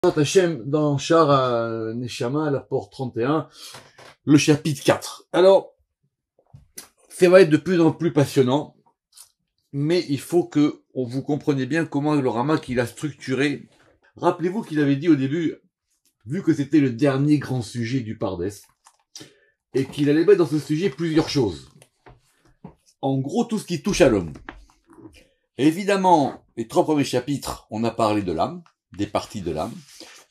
Hachem dans Shar Neshama, la porte 31, le chapitre 4. Alors, ça va être de plus en plus passionnant, mais il faut que vous compreniez bien comment le Ramak il a structuré. Rappelez-vous qu'il avait dit au début, vu que c'était le dernier grand sujet du Pardes, et qu'il allait mettre dans ce sujet plusieurs choses. En gros, tout ce qui touche à l'homme. Évidemment, les 3 premiers chapitres, on a parlé de l'âme, des parties de l'âme.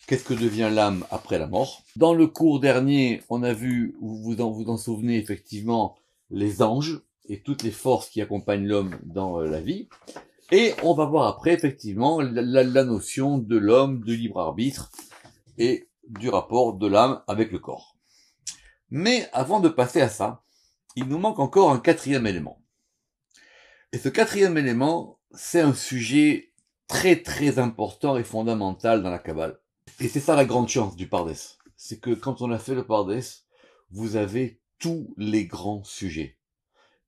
Qu'est-ce que devient l'âme après la mort? Dans le cours dernier, on a vu, vous en souvenez effectivement, les anges et toutes les forces qui accompagnent l'homme dans la vie. Et on va voir après effectivement la notion de l'homme, de libre arbitre et du rapport de l'âme avec le corps. Mais avant de passer à ça, il nous manque encore un 4e élément. Et ce 4e élément, c'est un sujet très très important et fondamental dans la Kabbale. Et c'est ça la grande chance du Pardes. C'est que quand on a fait le Pardes, vous avez tous les grands sujets.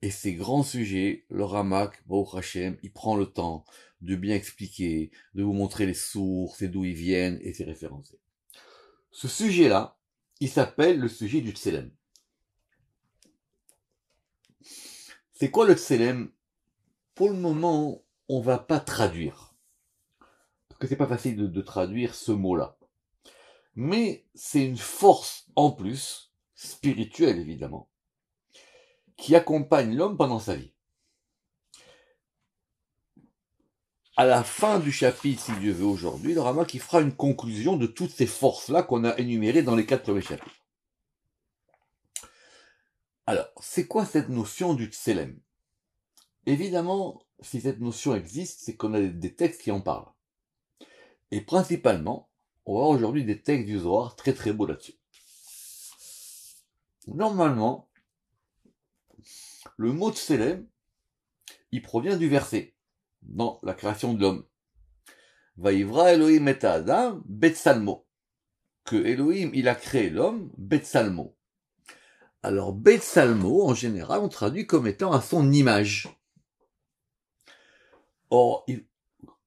Et ces grands sujets, le Ramak, Baruch Hashem, il prend le temps de bien expliquer, de vous montrer les sources et d'où ils viennent et c'est référencé. Ce sujet-là, il s'appelle le sujet du Tselem. C'est quoi le Tselem? Pour le moment, on va pas traduire. Parce que c'est pas facile de traduire ce mot-là. Mais c'est une force en plus, spirituelle évidemment, qui accompagne l'homme pendant sa vie. À la fin du chapitre, si Dieu veut aujourd'hui, le Ramak qui fera une conclusion de toutes ces forces-là qu'on a énumérées dans les 4 premiers chapitres. Alors, c'est quoi cette notion du Tselem? Évidemment, si cette notion existe, c'est qu'on a des textes qui en parlent. Et principalement, on va voir aujourd'hui des textes du Zohar très très beaux là-dessus. Normalement, le mot Tselem, il provient du verset, dans la création de l'homme. Vaïvra Elohim et Adam, Betsalmo. Que Elohim, il a créé l'homme, Betsalmo. Alors, Betsalmo, en général, on traduit comme étant à son image. Or,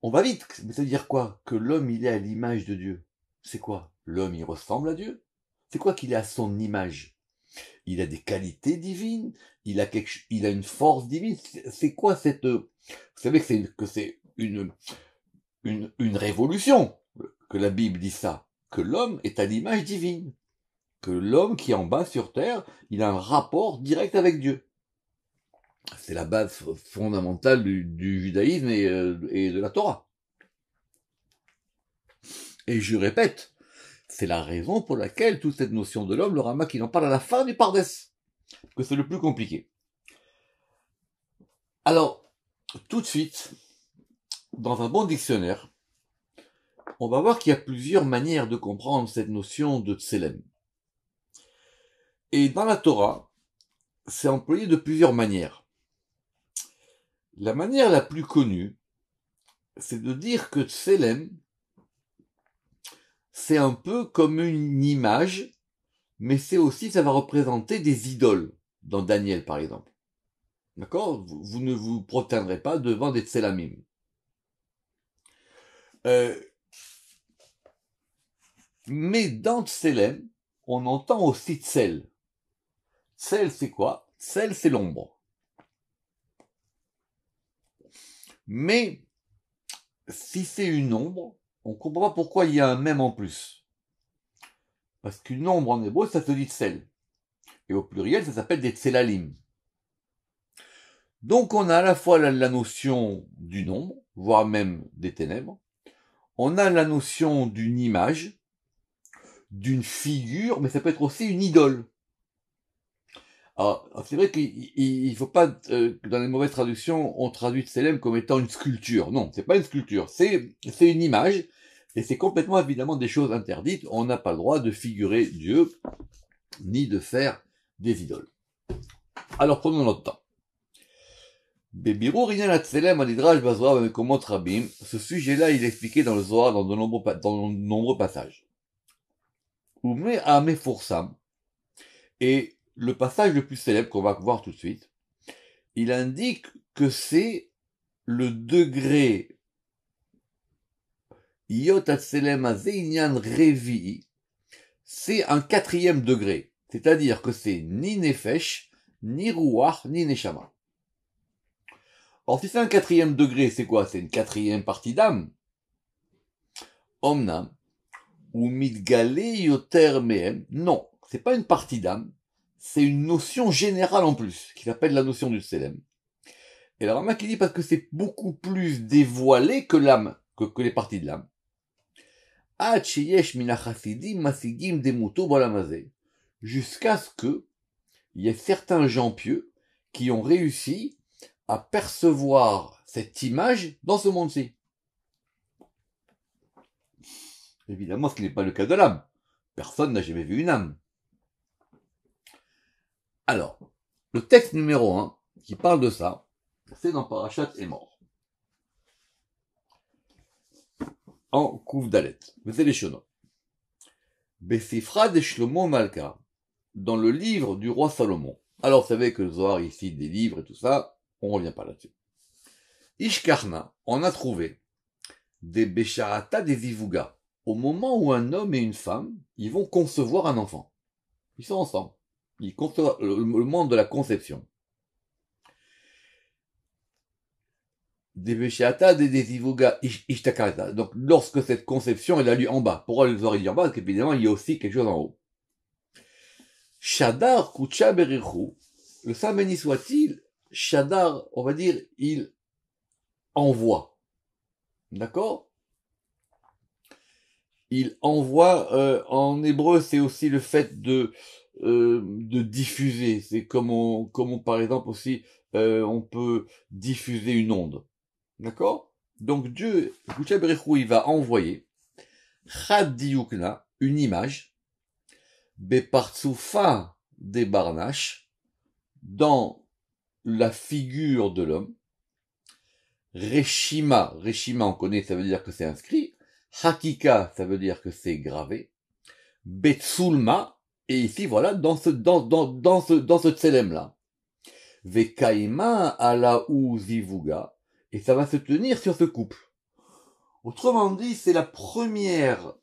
on va vite, c'est-à-dire quoi? Que l'homme, il est à l'image de Dieu. C'est quoi? L'homme, il ressemble à Dieu? C'est quoi qu'il est à son image? Il a des qualités divines, il a une force divine. C'est quoi cette... Vous savez que c'est une révolution que la Bible dit ça, que l'homme est à l'image divine, que l'homme qui est en bas sur terre, il a un rapport direct avec Dieu. C'est la base fondamentale du judaïsme et de la Torah. Et je répète, c'est la raison pour laquelle toute cette notion de l'homme, le Ramak, il en parle à la fin du Pardes, que c'est le plus compliqué. Alors, tout de suite, dans un bon dictionnaire, on va voir qu'il y a plusieurs manières de comprendre cette notion de Tselem. Et dans la Torah, c'est employé de plusieurs manières. La manière la plus connue, c'est de dire que Tselem, c'est un peu comme une image, mais c'est aussi, ça va représenter des idoles, dans Daniel par exemple. D'accord? Vous ne vous prosternerez pas devant des Tselamim. Mais dans Tselem, on entend aussi Tsel. Tsel, c'est quoi? Tsel, c'est l'ombre. Mais, si c'est une ombre, on comprend pas pourquoi il y a un même en plus. Parce qu'une ombre en hébreu, ça se dit tsel. Et au pluriel, ça s'appelle des tselalim. Donc on a à la fois la notion d'une ombre, voire même des ténèbres. On a la notion d'une image, d'une figure, mais ça peut être aussi une idole. Alors, c'est vrai qu'il faut pas, dans les mauvaises traductions, on traduit Tselem comme étant une sculpture. Non, c'est pas une sculpture, c'est une image, et c'est complètement évidemment des choses interdites. On n'a pas le droit de figurer Dieu, ni de faire des idoles. Alors prenons notre temps. Ce sujet-là, il est expliqué dans le Zohar dans de nombreux passages. Et le passage le plus célèbre qu'on va voir tout de suite, il indique que c'est le degré Iyot Atselem Azeinyan Revi'i, c'est un 4e degré. C'est-à-dire que c'est ni Nefesh, ni Ruach, ni Neshama. Or, si c'est un 4e degré, c'est quoi? C'est une 4e partie d'âme. Omnam, ou Midgale Yoter Mehem. Non, c'est pas une partie d'âme. C'est une notion générale en plus, qui s'appelle la notion du Tselem. Et la Rama qui dit parce que c'est beaucoup plus dévoilé que l'âme, que les parties de l'âme. Jusqu'à ce que il y ait certains gens pieux qui ont réussi à percevoir cette image dans ce monde-ci. Évidemment, ce qui n'est pas le cas de l'âme. Personne n'a jamais vu une âme. Alors, le texte numéro 1 qui parle de ça, c'est dans Parashat Emor. En Kouf Dalet. Vous les Shono. Besifra de Shlomo Malka. Dans le livre du roi Salomon. Alors, vous savez que le Zohar ici des livres et tout ça, on revient pas là-dessus. Ishkarna, on a trouvé des Besharata des Ivuga. Au moment où un homme et une femme, ils vont concevoir un enfant. Ils sont ensemble. Ils conçoivent le moment de la conception. Des Besharata des Ivuga Ishtakarata. Donc, lorsque cette conception, elle a lieu en bas. Pourquoi le Zohar dit en bas? Parce qu'évidemment, il y a aussi quelque chose en haut. Shadar Kucha Berichu, le Saint béni soit-il, Shadar, on va dire, il envoie. D'accord? Il envoie, en hébreu, c'est aussi le fait de diffuser. C'est comme on, par exemple aussi, on peut diffuser une onde. D'accord? Donc Dieu, Kucha Berichu, il va envoyer Chad Diyukna, une image, Bepartsufa des Barnash, dans la figure de l'homme. Reshima, on connaît, ça veut dire que c'est inscrit. Hakika, ça veut dire que c'est gravé. Betsulma, et ici, voilà, dans ce tselem-là. Vekaima ala zivuga, et ça va se tenir sur ce couple. Autrement dit, c'est la première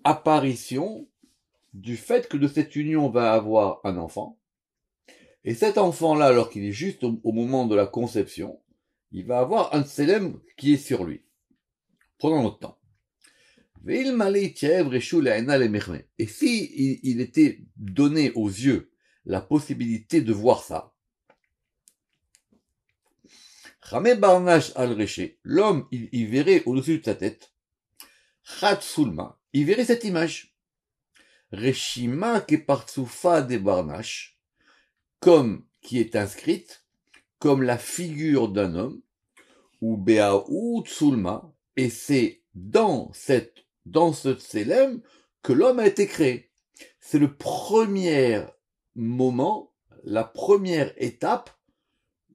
apparition du fait que de cette union va avoir un enfant. Et cet enfant-là, alors qu'il est juste au moment de la conception, il va avoir un tselem qui est sur lui. Prenons notre temps. Et si il était donné aux yeux la possibilité de voir ça, l'homme, il verrait au-dessus de sa tête, il verrait cette image. Reshima kepartsufa de Barnash, comme qui est inscrite, comme la figure d'un homme, ou Beaou Tsulma, et c'est dans ce tselem que l'homme a été créé. C'est le premier moment, la première étape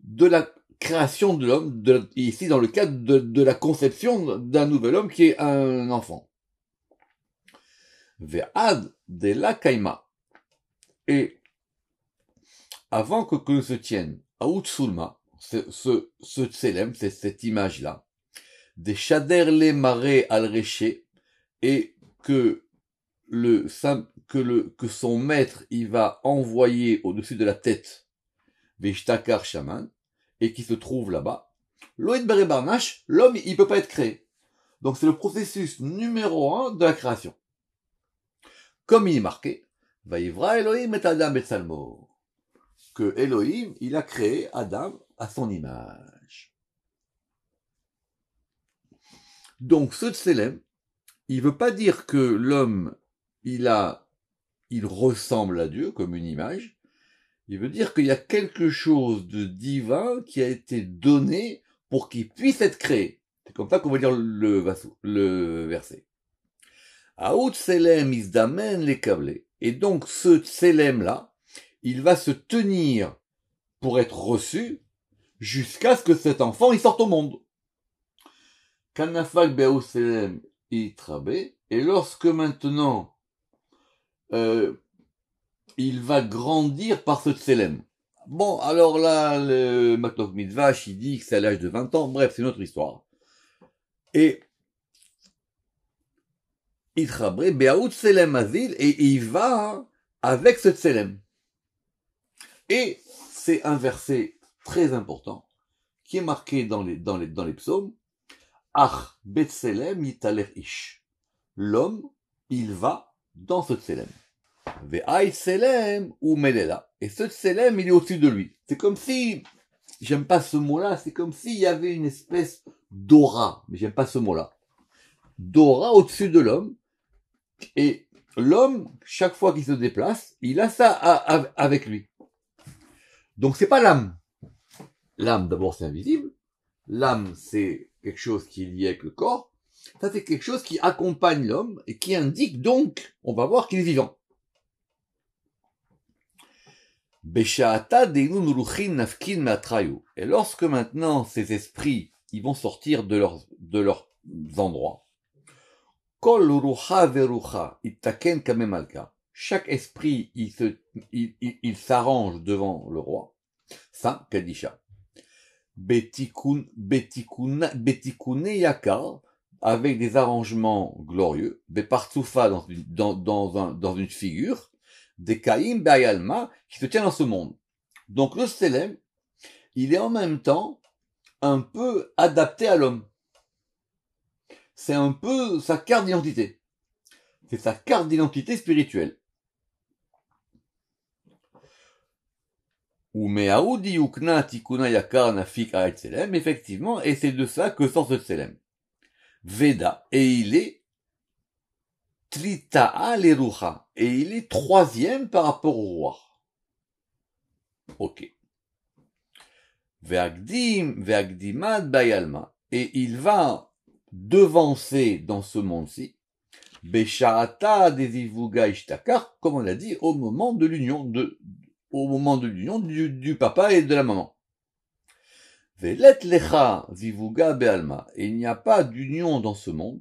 de la création de l'homme, ici dans le cadre de la conception d'un nouvel homme qui est un enfant. Ve'ad de la kaima. Et avant que se tienne à Utsulma, ce tselem, c'est cette image-là, des shader les marais al reché, et que son maître, il va envoyer au-dessus de la tête, Veshtakar Shaman, et qui se trouve là-bas, Loïd Bere Barnash, l'homme, il peut pas être créé. Donc c'est le processus numéro 1 de la création. Comme il est marqué, Vaïvra Elohim et Adam et Salmo, que Elohim, il a créé Adam à son image. Donc ce tselem, il veut pas dire que l'homme, il ressemble à Dieu comme une image. Il veut dire qu'il y a quelque chose de divin qui a été donné pour qu'il puisse être créé. C'est comme ça qu'on va dire le verset. Aout tselem isdamen les câblés. Et donc ce tselem là, il va se tenir pour être reçu jusqu'à ce que cet enfant il sorte au monde. Kanafak be'ou tselem itrabé. Et lorsque maintenant il va grandir par ce tselem. Bon, alors là, le Matok Mitzvah, il dit que c'est à l'âge de 20 ans. Bref, c'est une autre histoire. Et Itchabre be'aout tselem azil, et il va avec ce tselem. Et c'est un verset très important qui est marqué dans les psaumes. Ach betselem yitaler ish. L'homme, il va dans ce tselem. Ve'ai tselem ou melela. Et ce tselem, il est au-dessus de lui. C'est comme si, j'aime pas ce mot-là, c'est comme s'il y avait une espèce d'aura, mais j'aime pas ce mot-là. D'aura au-dessus de l'homme. Et l'homme, chaque fois qu'il se déplace, il a ça avec lui. Donc c'est pas l'âme. L'âme, d'abord, c'est invisible. L'âme, c'est quelque chose qui est lié avec le corps. Ça, c'est quelque chose qui accompagne l'homme et qui indique donc, on va voir qu'il est vivant. Et lorsque maintenant ces esprits, ils vont sortir de leurs endroits, chaque esprit, il s'arrange devant le roi, Saint Kadisha. Betikune yakar, avec des arrangements glorieux, bepartsufa dans une figure, des kaim bayalma, qui se tient dans ce monde. Donc le Tselem, il est en même temps un peu adapté à l'homme. C'est un peu sa carte d'identité. C'est sa carte d'identité spirituelle. Effectivement, et c'est de ça que sort ce Tselem. Veda, et il est Trita'a lerucha, et il est troisième par rapport au roi. Ok. Ve'agdimad bayalma, et il va devancer dans ce monde-ci, Besha'ata desivuga ishtakar, comme on l'a dit, au moment de l'union du papa et de la maman. Ve'let lecha zivuga be'alma, et il n'y a pas d'union dans ce monde,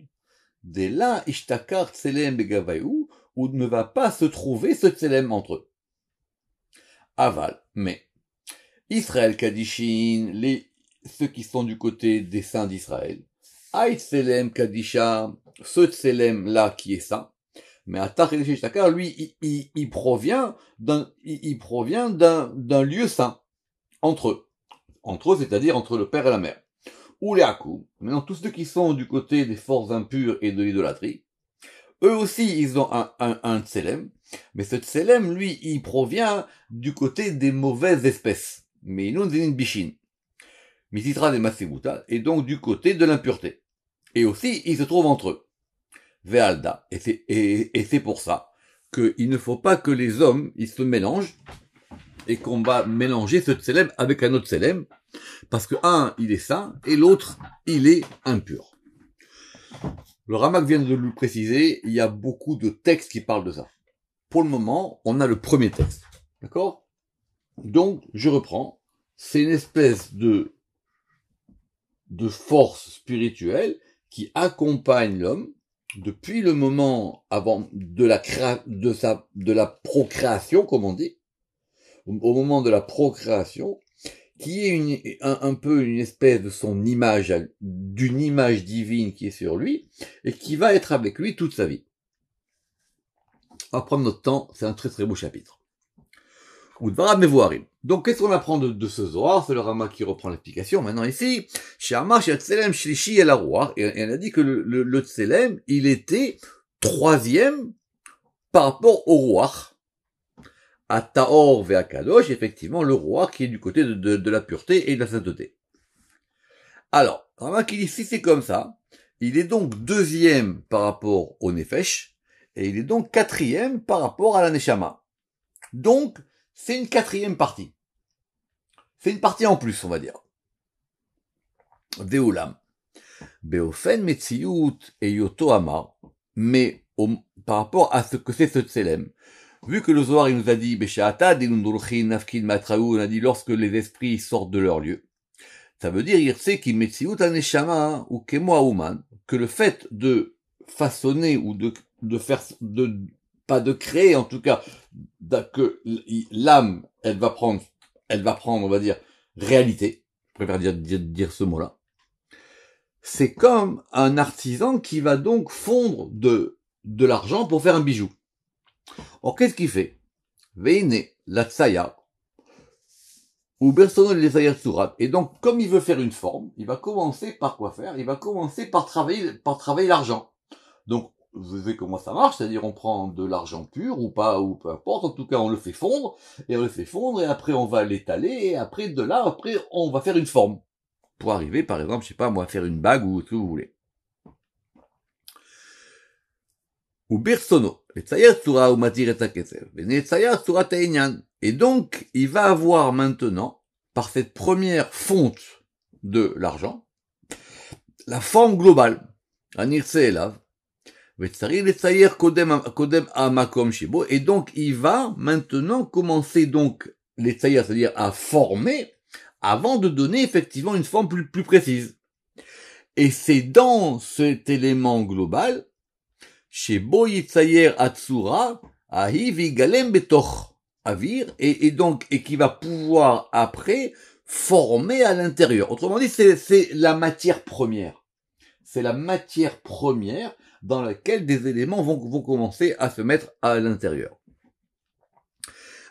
dès là ishtakar tselem begavayu, où ne va pas se trouver ce tselem entre eux. Aval, mais Israël Kadishin, ceux qui sont du côté des saints d'Israël, Aït Tselem Kadisha, ce Tselem là qui est saint, mais Atar Ishtakar, lui, il provient d'un lieu saint, entre eux, c'est-à-dire entre le père et la mère. Ou les Hakoum, maintenant tous ceux qui sont du côté des forces impures et de l'idolâtrie, eux aussi ils ont un Tselem, mais ce Tselem, lui, il provient du côté des mauvaises espèces. Mais nous zinin bishin. Misitra de Masebuta, et donc du côté de l'impureté. Et aussi, ils se trouvent entre eux. Ve'alda. Et c'est pour ça qu'il ne faut pas que les hommes, ils se mélangent, et qu'on va mélanger ce Tselem avec un autre Tselem, parce que un, il est saint, et l'autre, il est impur. Le Ramak vient de le préciser, il y a beaucoup de textes qui parlent de ça. Pour le moment, on a le premier texte. D'accord? Donc, je reprends. C'est une espèce de force spirituelle qui accompagne l'homme depuis le moment avant de la procréation, comme on dit, au moment de la procréation, qui est un peu une espèce de son image, d'une image divine qui est sur lui, et qui va être avec lui toute sa vie. On va prendre notre temps, c'est un très très beau chapitre. Donc, qu'est-ce qu'on apprend de ce Zohar? C'est le Rama qui reprend l'explication maintenant ici. Et on a dit que le Tselem, il était troisième par rapport au Ruach. À Taor ve Akadosh, effectivement, le Ruach qui est du côté de la pureté et de la sainteté. Alors, Rama qui dit, si c'est comme ça, il est donc deuxième par rapport au Nefesh, et il est donc quatrième par rapport à la Neshama. Donc, c'est une quatrième partie. C'est une partie en plus, on va dire. Ve'ulam. Beofen metziut et yoto amar. Mais, par rapport à ce que c'est ce Tselem, vu que le Zohar, il nous a dit, Besha'ata, Dinundurchin, Nafkin, Matraou, on a dit lorsque les esprits sortent de leur lieu. Ça veut dire, Irse, ki metziut aneshama, ou kemo auman, que le fait de façonner, ou de faire, pas de créer, en tout cas, que l'âme, elle va prendre, on va dire, réalité. Je préfère dire ce mot-là. C'est comme un artisan qui va donc fondre de l'argent pour faire un bijou. Or, qu'est-ce qu'il fait? Veine, la tsaya, ou bersono les tsura. Et donc, comme il veut faire une forme, il va commencer par quoi faire? Il va commencer par travailler l'argent. Donc, vous savez comment ça marche, c'est-à-dire on prend de l'argent pur ou pas, ou peu importe, en tout cas on le fait fondre, et après on va l'étaler, et après de là, on va faire une forme. Pour arriver, par exemple, je sais pas, moi, à faire une bague ou ce que vous voulez. Ou birsono, et donc, il va avoir maintenant, par cette première fonte de l'argent, la forme globale. Et donc, il va maintenant commencer donc les tsaïr, c'est-à-dire à former, avant de donner effectivement une forme plus précise. Et c'est dans cet élément global, chez Boyitsayer Atsura, Ahiv Galem Betoch Avir, et qui va pouvoir après former à l'intérieur. Autrement dit, c'est la matière première. C'est la matière première dans laquelle des éléments vont commencer à se mettre à l'intérieur.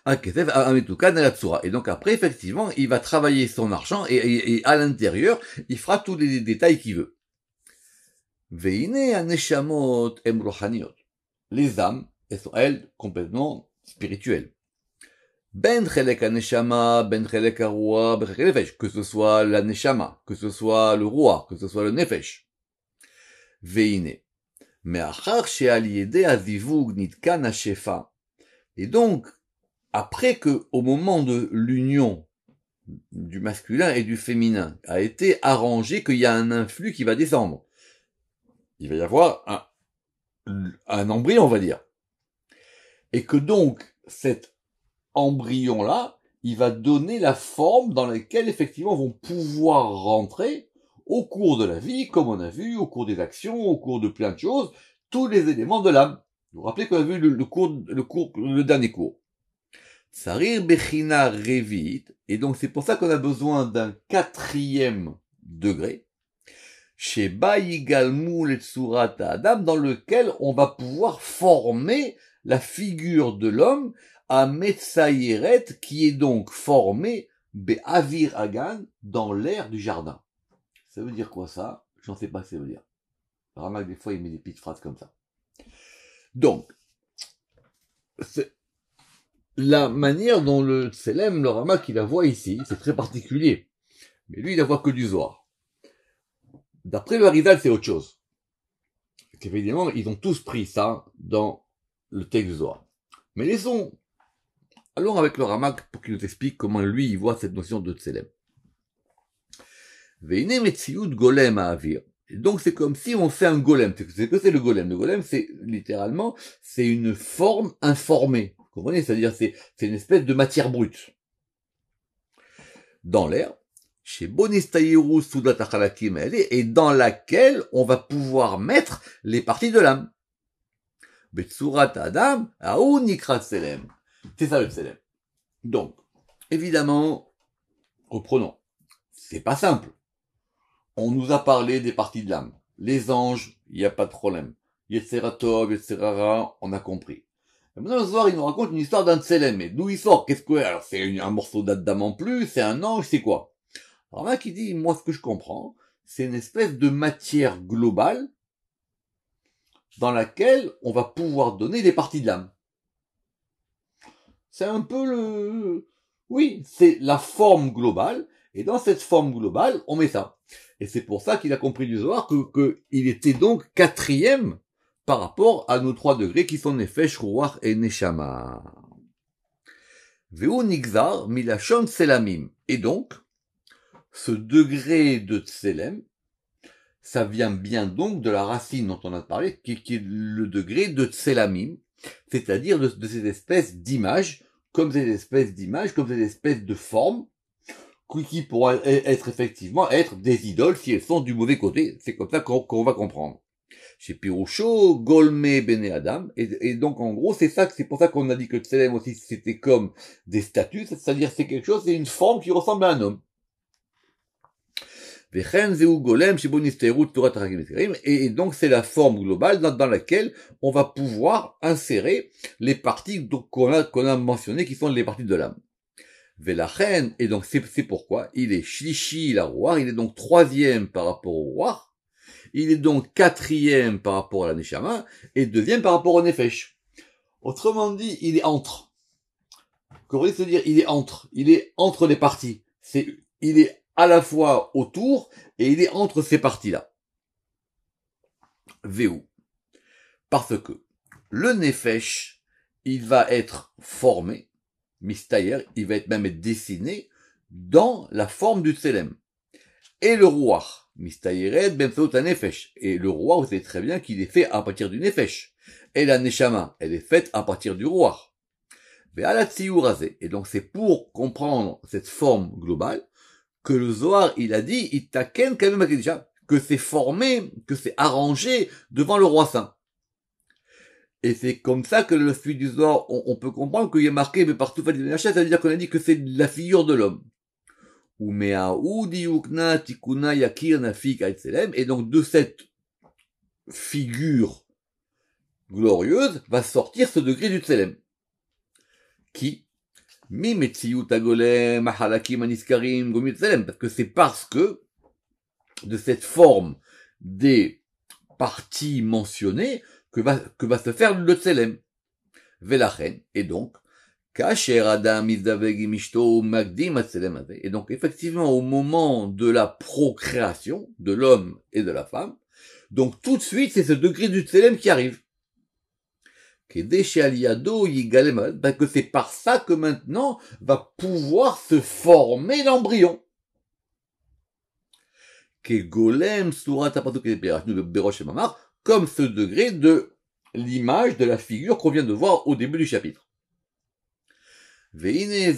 Et donc après, effectivement, il va travailler son argent et à l'intérieur, il fera tous les détails qu'il veut. Les âmes, elles sont, elles, complètement spirituelles. Que ce soit la neshama, que ce soit le roi, que ce soit le nefesh. Veine. Et donc, après que, au moment de l'union du masculin et du féminin, a été arrangé qu'il y a un influx qui va descendre. Il va y avoir un embryon, on va dire. Et que donc, cet embryon-là, il va donner la forme dans laquelle, effectivement, vont pouvoir rentrer, au cours de la vie, comme on a vu, au cours des actions, au cours de plein de choses, tous les éléments de l'âme. Vous vous rappelez qu'on a vu le dernier cours. Sarir Bechina Revit, et donc c'est pour ça qu'on a besoin d'un 4e degré, chez Bayigalmou Letsurat Adam, dans lequel on va pouvoir former la figure de l'homme à Metsayeret, qui est donc formé Be'avir Hagan, dans l'air du jardin. Ça veut dire quoi ça? J'en sais pas ce que ça veut dire. Ramak, des fois, il met des petites phrases comme ça. Donc, la manière dont le Tselem, le Ramak, il la voit ici, c'est très particulier. Mais lui, il la voit que du Zohar. D'après le Harizal, c'est autre chose. Évidemment, ils ont tous pris ça dans le texte du Zohar. Mais allons avec le Ramak pour qu'il nous explique comment lui, il voit cette notion de Tselem. Veine Metziut Golem à Avir. Donc c'est comme si on fait un golem. C'est que c'est le golem. Le golem, c'est littéralement, c'est une forme informée. Vous comprenez? C'est-à-dire, c'est une espèce de matière brute. Dans l'air, chez Bonistayiru Sudat Achalakim, et dans laquelle on va pouvoir mettre les parties de l'âme. Betsurat Adam, Aou Nikrat Selem. C'est ça le Selem. Donc, évidemment, reprenons. C'est pas simple. On nous a parlé des parties de l'âme. Les anges, il n'y a pas de problème. Yetzeratov, Yetzerara, on a compris. Et maintenant, le soir, il nous raconte une histoire d'un Tselem. Mais d'où il sort? Qu'est-ce que, alors, c'est un morceau d'Adam en plus, c'est un ange, c'est quoi? Alors là, qui dit, moi, ce que je comprends, c'est une espèce de matière globale dans laquelle on va pouvoir donner des parties de l'âme. C'est un peu oui, c'est la forme globale, et dans cette forme globale, on met ça. Et c'est pour ça qu'il a compris du Zohar que il était donc 4e par rapport à nos 3 degrés qui sont Nefesh, Ruach et Neshama. Veu Nigzar, Milachon Selamim. Et donc, ce degré de Tselem, ça vient bien donc de la racine dont on a parlé, qui est le degré de Tselamim, c'est-à-dire de ces espèces d'images, comme ces espèces de formes, qui pourraient être effectivement des idoles si elles sont du mauvais côté. C'est comme ça qu'on va comprendre. Chez Piroucho, Golme Bene Adam, et donc en gros c'est pour ça qu'on a dit que Tselem aussi c'était comme des statues, c'est-à-dire c'est quelque chose, c'est une forme qui ressemble à un homme. Et donc c'est la forme globale dans laquelle on va pouvoir insérer les parties qu'on a mentionnées qui sont les parties de l'âme. Velachen, et donc c'est pourquoi il est shlishi la roar, il est donc troisième par rapport au roar, il est donc quatrième par rapport à la neshama, et deuxième par rapport au nefesh. Autrement dit, il est entre. Comment se dire, il est entre les parties. Il est à la fois autour, et il est entre ces parties-là. Véou. Parce que le nefesh, il va être formé, mistayer, il va même être dessiné dans la forme du tselem. Et le roi, mistayeret ben feot nefesh. Et le roi, vous savez très bien qu'il est fait à partir du nefesh. Et la neshama, elle est faite à partir du roi. Et donc c'est pour comprendre cette forme globale que le Zohar, il a dit, itaken kalem que c'est formé, que c'est arrangé devant le roi saint. Et c'est comme ça que le suite du Zohar, on peut comprendre qu'il y a marqué, mais partout, c'est-à-dire qu'on a dit que c'est la figure de l'homme. Et donc de cette figure glorieuse va sortir ce degré du tselem. Qui parce que c'est parce que de cette forme des parties mentionnées que va se faire le tselem. Velachen, et donc et donc effectivement au moment de la procréation de l'homme et de la femme, donc tout de suite c'est ce degré du tselem qui arrive. Que c'est par ça que maintenant va pouvoir se former l'embryon. Comme ce degré de l'image de la figure qu'on vient de voir au début du chapitre. Et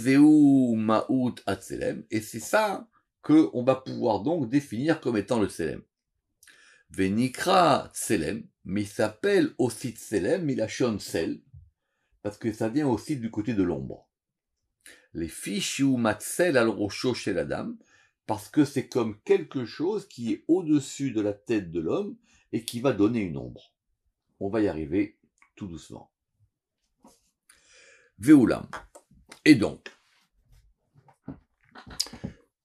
c'est ça que on va pouvoir donc définir comme étant le tselem. Venikra tselem, mais il s'appelle aussi tselem, milachon sel, parce que ça vient aussi du côté de l'ombre. Les fiches ou matsel al rocho chez la dame, parce que c'est comme quelque chose qui est au-dessus de la tête de l'homme et qui va donner une ombre. On va y arriver tout doucement. Veoulam. Et donc,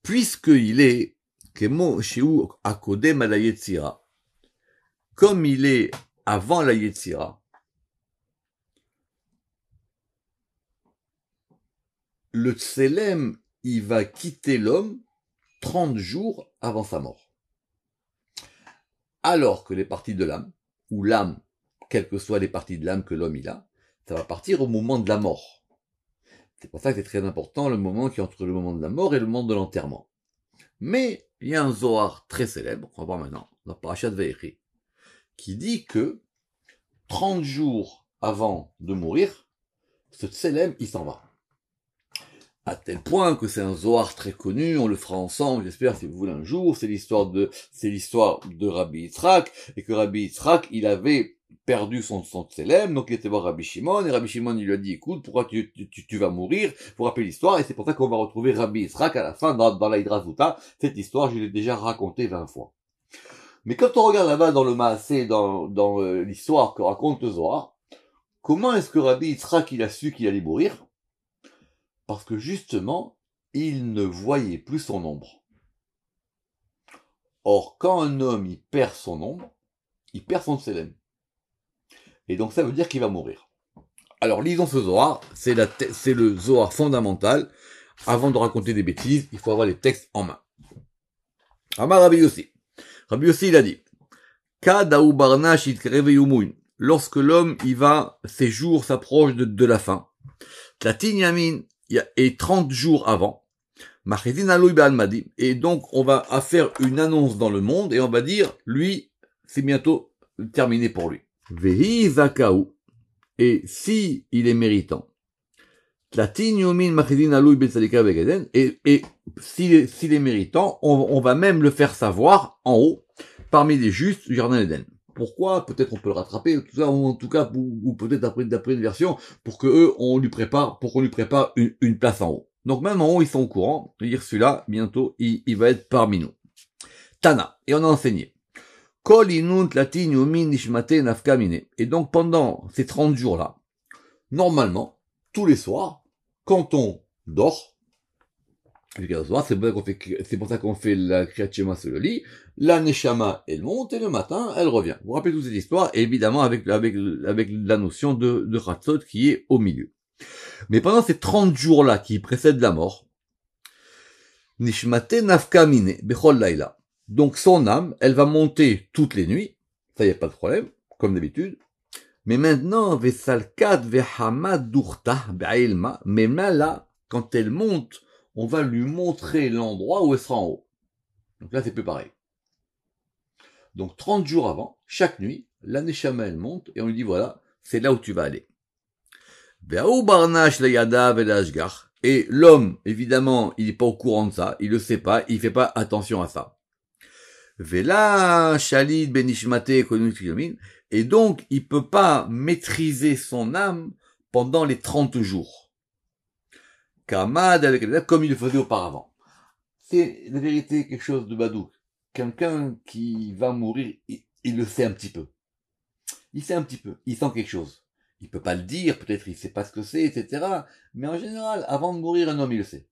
puisqu'il est Kemo Shiu Akodem à la Yetzira, comme il est avant la Yetzira, le Tselem, il va quitter l'homme 30 jours avant sa mort. Alors que les parties de l'âme, ou l'âme, quelles que soient les parties de l'âme que l'homme il a, ça va partir au moment de la mort. C'est pour ça que c'est très important le moment qui est entre le moment de la mort et le moment de l'enterrement. Mais il y a un Zohar très célèbre, on va voir maintenant, dans Parashat Vayechi, qui dit que 30 jours avant de mourir, ce Tselem, il s'en va. À tel point que c'est un Zohar très connu, on le fera ensemble, j'espère, si vous voulez un jour, c'est l'histoire de Rabbi Yitzhak, et que Rabbi Yitzhak, il avait perdu son Tselem, donc il était voir Rabbi Shimon, et Rabbi Shimon, il lui a dit, écoute, pourquoi tu vas mourir? Vous rappelez l'histoire, et c'est pour ça qu'on va retrouver Rabbi Yitzhak à la fin, dans la Hydra Zuta. Cette histoire, je l'ai déjà racontée 20 fois. Mais quand on regarde là-bas dans le Maasé, dans l'histoire que raconte le Zohar, comment est-ce que Rabbi Yitzhak, il a su qu'il allait mourir? Parce que justement, il ne voyait plus son ombre. Or, quand un homme, il perd son ombre, il perd son Tselem. Et donc ça veut dire qu'il va mourir. Alors lisons ce Zohar, c'est le Zohar fondamental. Avant de raconter des bêtises, il faut avoir les textes en main. Amar Rabbi Yossi. Rabbi Yossi, il a dit, lorsque l'homme, ses jours s'approchent de la fin, Tlatin Yamin, et 30 jours avant, et donc on va faire une annonce dans le monde, et on va dire, lui, c'est bientôt terminé pour lui. Vehi Zakaou, et si il est méritant, et s'il est méritant, on va même le faire savoir en haut, parmi les justes du jardin d'Éden. Pourquoi? Peut-être on peut le rattraper, tout ça, ou en tout cas, ou peut-être d'après une version, pour qu'on lui prépare une place en haut. Donc même en haut, ils sont au courant, de dire celui-là, bientôt, il va être parmi nous. Tana. Et on a enseigné. Kol inunt latin yomin nishmate nafka mine. Et donc, pendant ces 30 jours-là, normalement, tous les soirs, quand on dort, c'est pour ça qu'on fait la Kriyat Shema sur le lit, la Neshama, elle monte, et le matin, elle revient. Vous vous rappelez toute cette histoire, évidemment, avec la notion de Chatzot qui est au milieu. Mais pendant ces 30 jours-là qui précèdent la mort, Nishmate nafka mine, bechol laila. Donc son âme, elle va monter toutes les nuits, ça y a pas de problème, comme d'habitude. Mais maintenant, vesalkat vehamad durta be'ilma, mais là, quand elle monte, on va lui montrer l'endroit où elle sera en haut. Donc là, c'est plus pareil. Donc 30 jours avant, chaque nuit, la Neshama, elle monte, et on lui dit, voilà, c'est là où tu vas aller. Et l'homme, évidemment, il n'est pas au courant de ça, il le sait pas, il fait pas attention à ça. Vela shalid benishmate ekonomik. Et donc, il peut pas maîtriser son âme pendant les 30 jours. Kamad, comme il le faisait auparavant. C'est la vérité quelque chose de badou. Quelqu'un qui va mourir, il le sait un petit peu. Il sait un petit peu, il sent quelque chose. Il peut pas le dire, peut-être il sait pas ce que c'est, etc. Mais en général, avant de mourir, un homme, il le sait.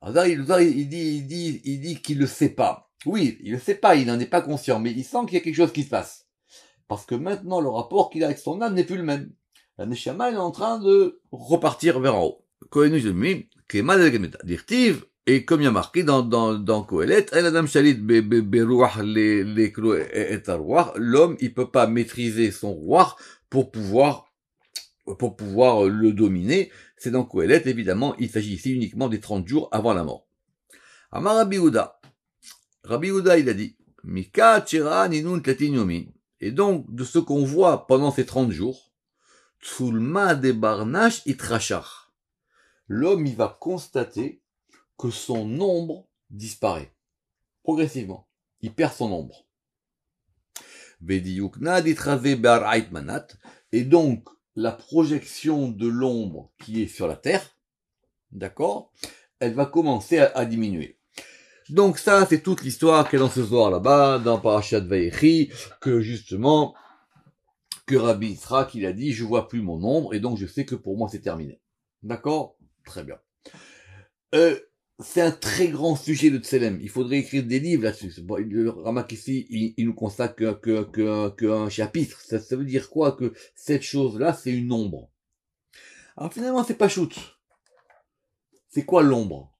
Alors, il dit qu'il le sait pas. Oui, il le sait pas, il n'en est pas conscient, mais il sent qu'il y a quelque chose qui se passe. Parce que maintenant, le rapport qu'il a avec son âme n'est plus le même. La Neshama, elle est en train de repartir vers en haut. Et comme il y a marqué dans Kohelet, l'homme, il peut pas maîtriser son roi pour pouvoir le dominer. C'est dans Kohelet, évidemment, il s'agit ici uniquement des 30 jours avant la mort. Amar Rabbi Yehuda. Rabbi Yehuda, il a dit, Mika tchera ninun tlatin yomin. Et donc, de ce qu'on voit pendant ces 30 jours, Tsulma de barnash itrachar. L'homme, il va constater que son ombre disparaît. Progressivement. Il perd son ombre. Vediyukna ditrave be'ar'ait manat. Et donc, la projection de l'ombre qui est sur la terre, d'accord, elle va commencer à diminuer. Donc ça, c'est toute l'histoire qu'il y a dans ce soir là-bas, dans Parashat Vayechi, que justement, que Rabbi Yitzhak, il a dit, je vois plus mon ombre, et donc je sais que pour moi c'est terminé. D'accord? Très bien. C'est un très grand sujet de Tselem. Il faudrait écrire des livres là-dessus. Le Ramak ici, il nous consacre qu'un chapitre. Ça veut dire quoi? Que cette chose-là, c'est une ombre. Alors finalement, c'est pas shoot. C'est quoi l'ombre?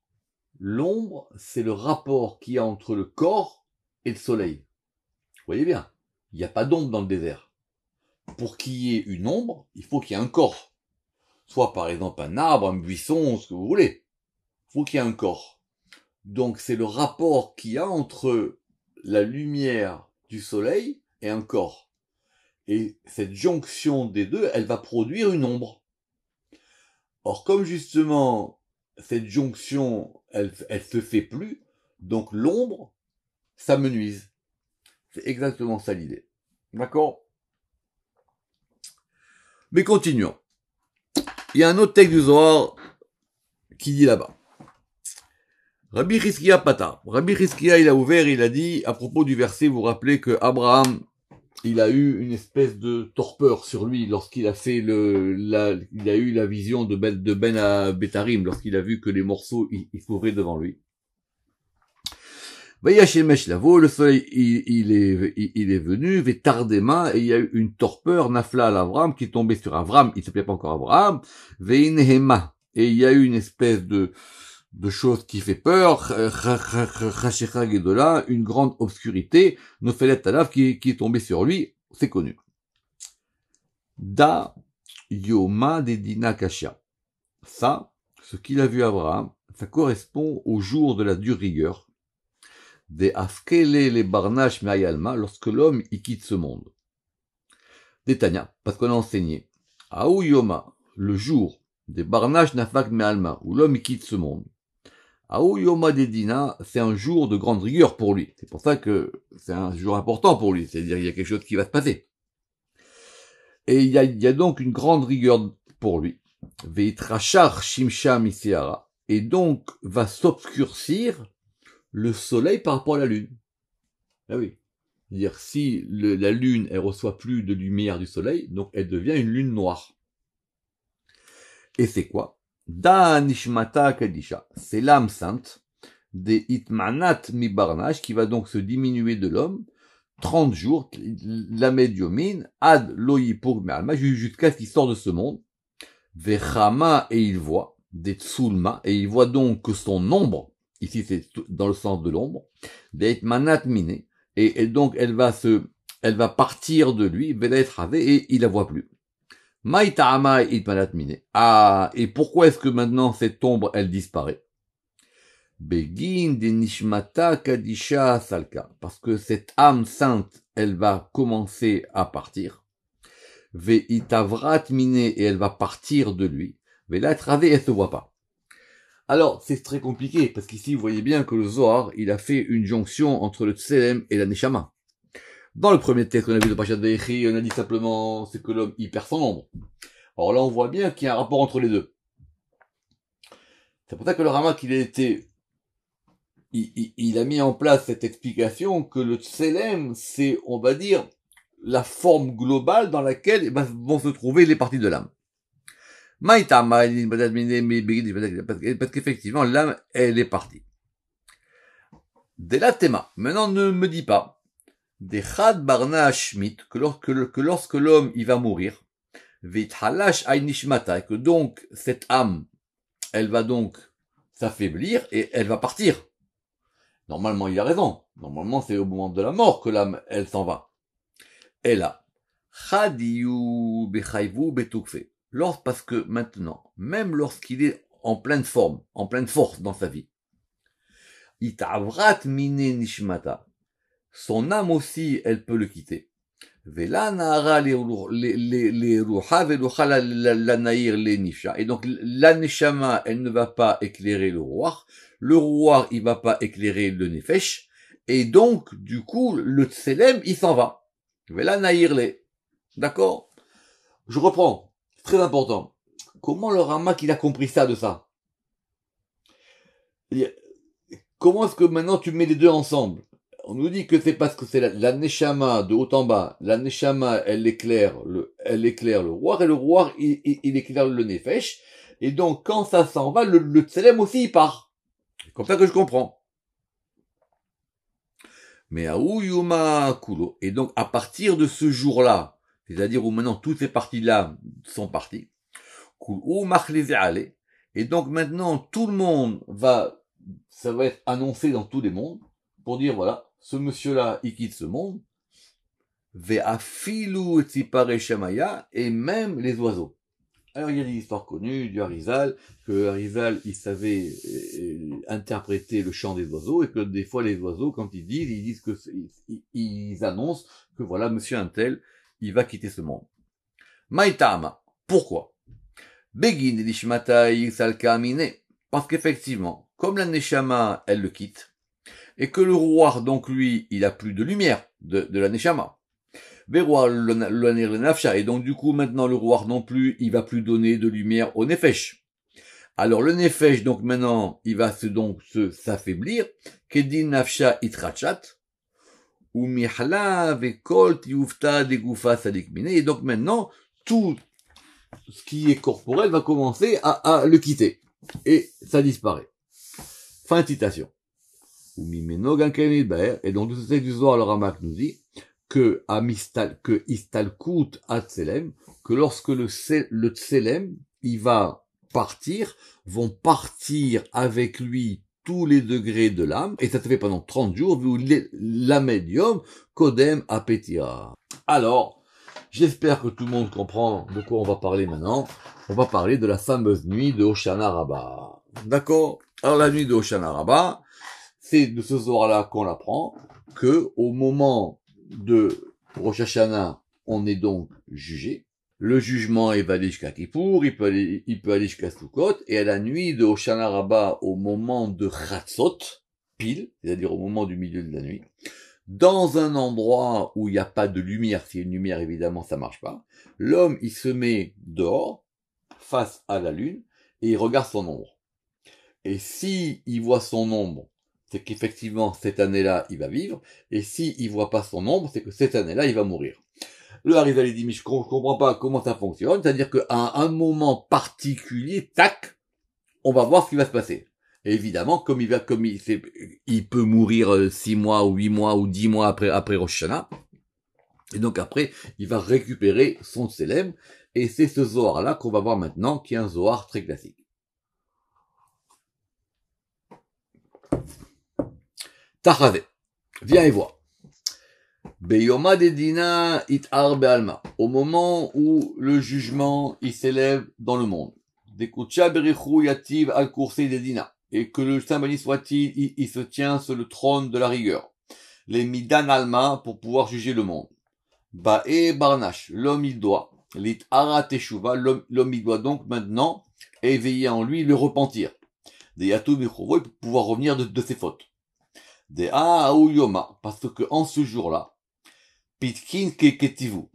L'ombre, c'est le rapport qu'il y a entre le corps et le soleil. Vous voyez bien, il n'y a pas d'ombre dans le désert. Pour qu'il y ait une ombre, il faut qu'il y ait un corps. Soit par exemple un arbre, un buisson, ce que vous voulez. Il faut qu'il y ait un corps. Donc c'est le rapport qu'il y a entre la lumière du soleil et un corps. Et cette jonction des deux, elle va produire une ombre. Or comme justement cette jonction, elle se fait plus, donc l'ombre, ça me nuise. C'est exactement ça l'idée. D'accord? Mais continuons. Il y a un autre texte du Zohar qui dit là-bas. Rabbi Chizkiya Pata. Rabbi Chizkiya, il a ouvert, il a dit, à propos du verset, vous vous rappelez que Abraham, il a eu une espèce de torpeur sur lui lorsqu'il a fait il a eu la vision de Ben à Betarim, lorsqu'il a vu que les morceaux, ils s'ouvraient devant lui. Vayashemesh lavo, le soleil, il est venu, Vetardema, et il y a eu une torpeur, Nafla à l'Avram, qui est tombée sur Avram, il s'appelait pas encore Abraham, Veinehema, et il y a eu une espèce de chose qui fait peur, une grande obscurité, Nofelet Alav qui est tombé sur lui, c'est connu. Da Yoma Dedina Kashia. Ça, ce qu'il a vu Abraham, ça correspond au jour de la dure rigueur, des Afkele les Barnash Me'ayalma, lorsque l'homme y quitte ce monde. Des Tanya, parce qu'on a enseigné, Aou Yoma, le jour des Barnash Nafak Me'alma, où l'homme y quitte ce monde. Aou Yoma Dedina, c'est un jour de grande rigueur pour lui. C'est pour ça que c'est un jour important pour lui. C'est-à-dire qu'il y a quelque chose qui va se passer. Et il y a donc une grande rigueur pour lui. Veitrachar Shimsha Misiara. Et donc va s'obscurcir le soleil par rapport à la lune. Ah oui. C'est-à-dire, si la lune, elle reçoit plus de lumière du soleil, donc elle devient une lune noire. Et c'est quoi? Da Nishmata Kadisha. C'est l'âme sainte des Itmanat Mibarnash qui va donc se diminuer de l'homme 30 jours, la médiumine, ad loyipur me'alma, jusqu'à ce qu'il sort de ce monde. Vechama, et il voit, des tsulma, et il voit donc que son ombre, ici c'est dans le sens de l'ombre, des Itmanat mine, et donc elle va partir de lui, et il la voit plus. Maïta'ama Itmanat mine. Ah, et pourquoi est-ce que maintenant cette ombre, elle disparaît? Begin de Nishmata Kadisha Salka. Parce que cette âme sainte, elle va commencer à partir. Ve'itavrat mine, et elle va partir de lui. Ve'la travé, elle se voit pas. Alors, c'est très compliqué, parce qu'ici, vous voyez bien que le Zohar, il a fait une jonction entre le Tselem et la Neshama. Dans le premier texte qu'on a vu de Pachat Ve'echi, on a dit simplement, c'est que l'homme, il perd son ombre. Alors là, on voit bien qu'il y a un rapport entre les deux. C'est pour ça que le Ramak, il a mis en place cette explication que le Tselem, c'est, on va dire, la forme globale dans laquelle vont se trouver les parties de l'âme. Parce qu'effectivement, l'âme, elle est partie. Dès la théma. Maintenant, ne me dis pas, des chad barna shmit, que lorsque l'homme, il va mourir, vithalash aynishmata, que donc, cette âme, elle va donc s'affaiblir et elle va partir. Normalement, il a raison. Normalement, c'est au moment de la mort que l'âme, elle s'en va. Et là, chadiyu bechayvu betukfe. Parce que maintenant, même lorsqu'il est en pleine forme, en pleine force dans sa vie, itavrat mine nishmata. Son âme aussi, elle peut le quitter. Vela nahara le ruha velucha la naïr le nifsha. Et donc, la neshama, elle ne va pas éclairer le roi, il va pas éclairer le nefesh, et donc, du coup, le tselem, il s'en va. Vela naïr le. D'accord? Je reprends. Très important. Comment le Ramak, il a compris ça de ça? Comment est-ce que maintenant tu mets les deux ensemble? On nous dit que c'est parce que c'est la neshama de haut en bas. La neshama, elle éclaire le roi, et le roi, il éclaire le nefesh. Et donc, quand ça s'en va, le tselem aussi, il part. C'est comme ça que je comprends. Mais Aouyuma Kulo. Et donc, à partir de ce jour-là, c'est-à-dire où maintenant toutes ces parties-là sont parties, et donc maintenant, tout le monde ça va être annoncé dans tous les mondes, pour dire, voilà, ce monsieur-là, il quitte ce monde, et même les oiseaux. Alors, il y a des histoires connues du Harizal, que Harizal, il savait interpréter le chant des oiseaux, et que des fois, les oiseaux, quand ils disent que, ils annoncent que voilà, monsieur Untel, il va quitter ce monde. Maïtama. Pourquoi? Begin Lishmatai Salkamine. Parce qu'effectivement, comme la Neshama, elle le quitte, et que le roi, donc lui, il a plus de lumière de la Neshama. Le Nafsha, et donc du coup, maintenant, le roi non plus, il va plus donner de lumière au Nefesh. Alors, le Nefesh, donc maintenant, il va s'affaiblir. Kedin Nafsha Itrachat. Ou Mihla Vekol Tiufta Degufa Sadikmine. Et donc maintenant, tout ce qui est corporel va commencer à le quitter. Et ça disparaît. Fin de citation. Et donc, de ce texte du Zohar, le Ramak nous dit que Istalkut Atselem, que lorsque le Tselem, il va partir, vont partir avec lui tous les degrés de l'âme, et ça se fait pendant 30 jours, vu la médium, Kodem Apetia. Alors, j'espère que tout le monde comprend de quoi on va parler maintenant. On va parler de la fameuse nuit de Hoshana Rabbah. D'accord? Alors, la nuit de Hoshana Rabbah, c'est de ce soir-là qu'on apprend que au moment de Rosh Hashanah, on est donc jugé. Le jugement est valé jusqu'à Kippour, il peut aller jusqu'à Sukkot, et à la nuit de Hoshana Rabbah, au moment de Chatzot, pile, c'est-à-dire au moment du milieu de la nuit, dans un endroit où il n'y a pas de lumière, s'il y a une lumière, évidemment, ça marche pas, l'homme, il se met dehors, face à la lune, et il regarde son ombre. Et si il voit son ombre, c'est qu'effectivement, cette année-là, il va vivre, et s'il voit pas son ombre, c'est que cette année-là, il va mourir. Le Harizal, il dit, mais je comprends pas comment ça fonctionne, c'est-à-dire qu'à un moment particulier, tac, on va voir ce qui va se passer. Et évidemment, il peut mourir 6 mois, ou 8 mois, ou 10 mois après Rosh Hashanah, et donc après, il va récupérer son Tselem, et c'est ce Zohar-là qu'on va voir maintenant, qui est un Zohar très classique. Tachave, viens et vois. Beyoma dedina itar be'alma, au moment où le jugement il s'élève dans le monde. Dekucha berichu yativ al kursei dedina, et que le Saint béni soit-il, il se tient sur le trône de la rigueur. Les midan alma pour pouvoir juger le monde. Ba'e barnash, l'homme il doit. Lit ara teshuva, l'homme il doit donc maintenant éveiller en lui le repentir. Des yatou bichuvo, pour pouvoir revenir de ses fautes. Des yoma, parce que en ce jour-là, pitkin keketivu,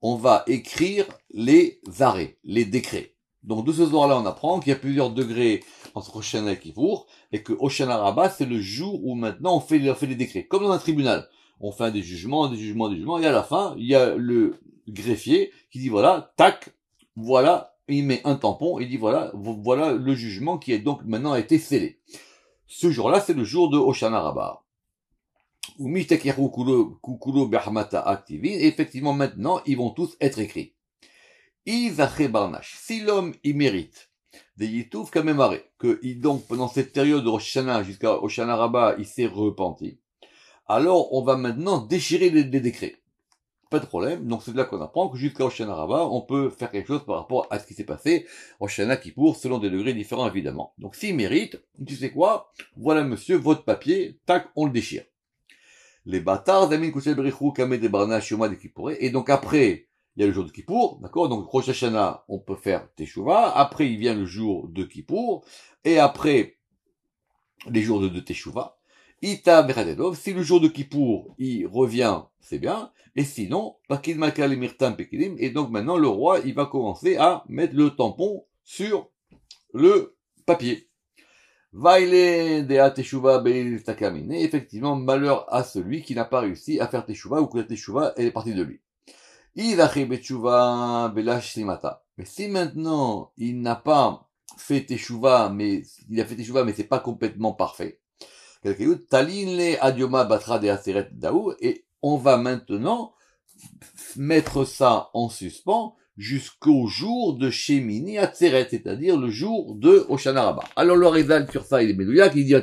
on va écrire les arrêts, les décrets. Donc de ce jour-là, on apprend qu'il y a plusieurs degrés entre Hoshana et Kippour, et que Hoshana Rabbah, c'est le jour où maintenant on fait les décrets, comme dans un tribunal. On fait des jugements, et à la fin, il y a le greffier qui dit voilà, tac, voilà, il met un tampon, il dit voilà le jugement qui est donc maintenant a été scellé. Ce jour-là, c'est le jour de Hoshana Rabbah. Et effectivement, maintenant, ils vont tous être écrits. Si l'homme, il mérite des yitouf kamemare, que donc, pendant cette période de Rosh Hashanah jusqu'à Hoshana Rabbah, il s'est repenti, alors on va maintenant déchirer les décrets. Pas de problème. Donc c'est de là qu'on apprend que jusqu'à Hoshana Rabbah, on peut faire quelque chose par rapport à ce qui s'est passé, Hoshana Kippour, selon des degrés différents évidemment. Donc s'il mérite, tu sais quoi, voilà monsieur, votre papier, tac, on le déchire. Les bâtards d'amin kouchel berichou kamé de barnash yoma de Kippouré. Et donc après, il y a le jour de Kippour, d'accord? Donc Rosh Hashanah, on peut faire Teshuvah. Après, il vient le jour de Kippour. Et après, les jours de Teshuvah. Ita Beradedov, si le jour de Kippour, il revient, c'est bien. Et sinon, Pakid Makal et Mirtam Pekidim. Et donc maintenant, le roi, il va commencer à mettre le tampon sur le papier. Vaile de Teshuva Beil Takamine. Effectivement, malheur à celui qui n'a pas réussi à faire Teshuva ou que la Teshuva elle est partie de lui. Idachi Betchuva Belash Simata. Mais si maintenant, il n'a pas fait Teshuva, mais il a fait Teshuva, mais c'est pas complètement parfait. Taline Adioma Batra de Aseret Daou, et on va maintenant mettre ça en suspens jusqu'au jour de Shemini Atzeret, c'est-à-dire le jour de Hoshana Rabbah. Alors le Harizal sur ça, il est médouillac, il dit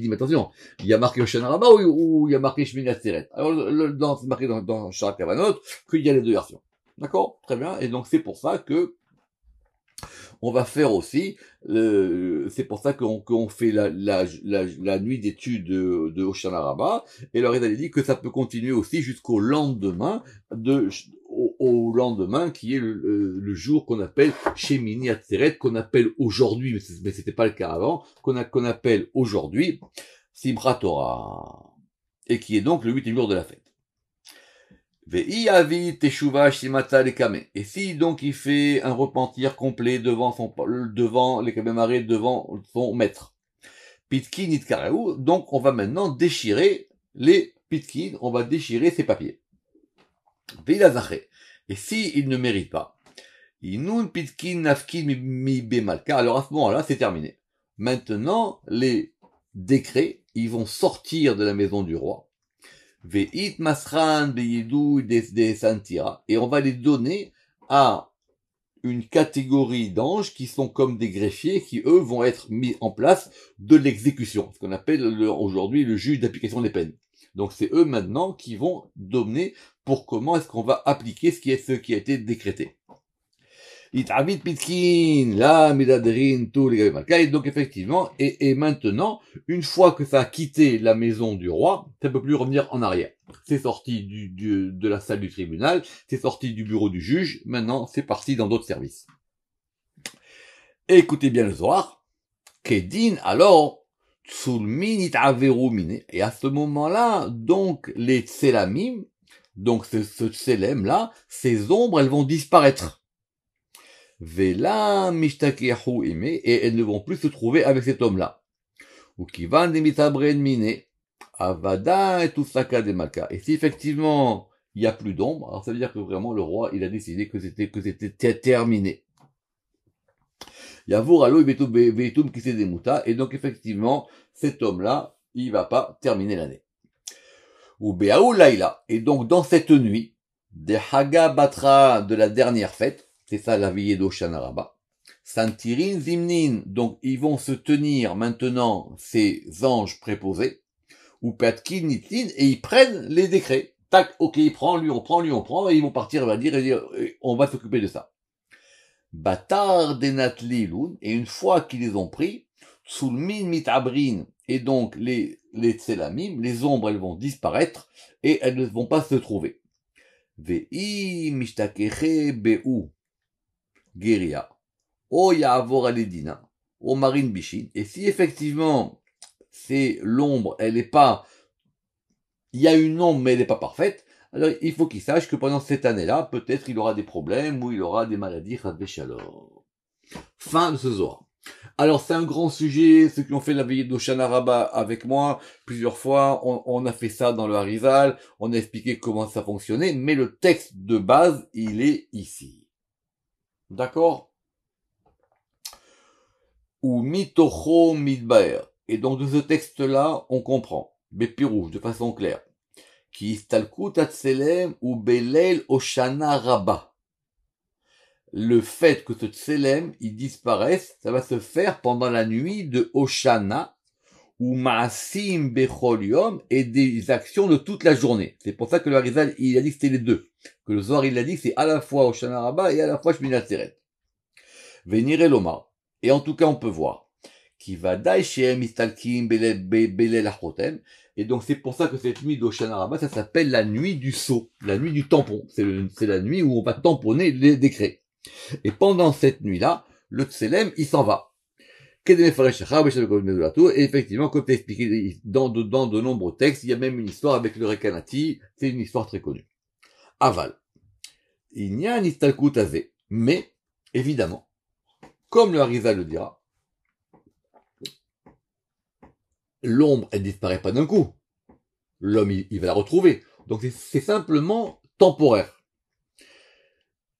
mais attention, il y a marqué Hoshana Rabbah ou il y a marqué Shemini Atzeret. Alors c'est marqué dans Shara Kavanot qu'il y a les deux versions. D'accord? Très bien. Et donc c'est pour ça que on va faire aussi, c'est pour ça qu'on fait la nuit d'études de Hoshana Rabbah, et le Harizal dit que ça peut continuer aussi jusqu'au lendemain au lendemain qui est le jour qu'on appelle Shemini Atzeret, qu'on appelle aujourd'hui, mais c'était pas le cas avant, qu'on appelle aujourd'hui Simchat Torah, et qui est donc le 8e jour de la fête. Et si donc il fait un repentir complet devant les kamemarés, devant son maître, pitkin itkareu, donc on va maintenant déchirer les pitkin, on va déchirer ses papiers. Et si il ne mérite pas, inun pitkin nafkin mi bemalka, alors à ce moment-là c'est terminé. Maintenant les décrets, ils vont sortir de la maison du roi. Ve'it masran beyidou des santira, et on va les donner à une catégorie d'anges qui sont comme des greffiers qui eux vont être mis en place de l'exécution, ce qu'on appelle aujourd'hui le juge d'application des peines. Donc c'est eux maintenant qui vont donner pour comment est-ce qu'on va appliquer ce qui a été décrété. Itavit pitkin, la midaderin, tout les malka. Et donc effectivement, et maintenant, une fois que ça a quitté la maison du roi, ça ne peut plus revenir en arrière. C'est sorti de la salle du tribunal, c'est sorti du bureau du juge, maintenant c'est parti dans d'autres services. Écoutez bien le Zohar. Kedin, alors, tsulmin itaveru mine. Et à ce moment-là, donc, les tselamim, donc ce tselem là, ces ombres, elles vont disparaître. Vela mishtakehu ime, et elles ne vont plus se trouver avec cet homme-là. ou qui va mitabren mine, avada et usaka de maka. Et si effectivement il n'y a plus d'ombre, alors ça veut dire que vraiment le roi il a décidé que c'était terminé. Yavour alo betum qui s'est démouta, et donc effectivement cet homme-là il va pas terminer l'année. Ou beaou laila, et donc dans cette nuit des Haga Batra de la dernière fête, c'est ça la veillée d'Oshana Rabba, Santirin Zimnin, donc ils vont se tenir maintenant ces anges préposés, ou Patkin Nitin, et ils prennent les décrets. Tac, ok, on prend, et ils vont partir, on va dire, on va s'occuper de ça. Batar Denat Liloun, et une fois qu'ils les ont pris, Sulmin Mitabrin, et donc les Tselamim, les ombres, elles vont disparaître, et elles ne vont pas se trouver. Ve'i mishtakeche be'u geria o ya'avor aledina o marin bishin, et si effectivement c'est l'ombre, elle est pas, il y a une ombre mais elle n'est pas parfaite, alors il faut qu'il sache que pendant cette année-là peut-être il aura des problèmes ou il aura des maladies. Fin de ce Zohar. Alors c'est un grand sujet, ceux qui ont fait la veillée d'Oshana Rabba avec moi, plusieurs fois, on a fait ça dans le Harizal, on a expliqué comment ça fonctionnait, mais le texte de base, il est ici. D'accord? Ou mitocho mitbaer. Et donc de ce texte-là, on comprend, Bepirouj, de façon claire, qui istalkut atselem ou belel Oshana Rabba. Le fait que ce tselem, il disparaisse, ça va se faire pendant la nuit de Oshana, ou Maasim Bechol Yom, et des actions de toute la journée. C'est pour ça que le Harizal, il a dit que c'était les deux. Que le Zohar, il a dit que c'est à la fois Oshana Rabba et à la fois Shmini Atzeret. Venire Lomar. Et en tout cas, on peut voir. Qui va Daishem Istalkim Belel Achotem. Et donc, c'est pour ça que cette nuit d'Oshana Rabba, ça s'appelle la nuit du sceau, la nuit du tampon. C'est la nuit où on va tamponner les décrets. Et pendant cette nuit-là, le Tselem, il s'en va. Et effectivement, comme c'est expliqué dans de nombreux textes, il y a même une histoire avec le Rekanati, c'est une histoire très connue. Aval. Il n'y a un istalkut azé, mais, évidemment, comme le Harizal le dira, l'ombre, elle disparaît pas d'un coup. L'homme, il va la retrouver. Donc c'est simplement temporaire.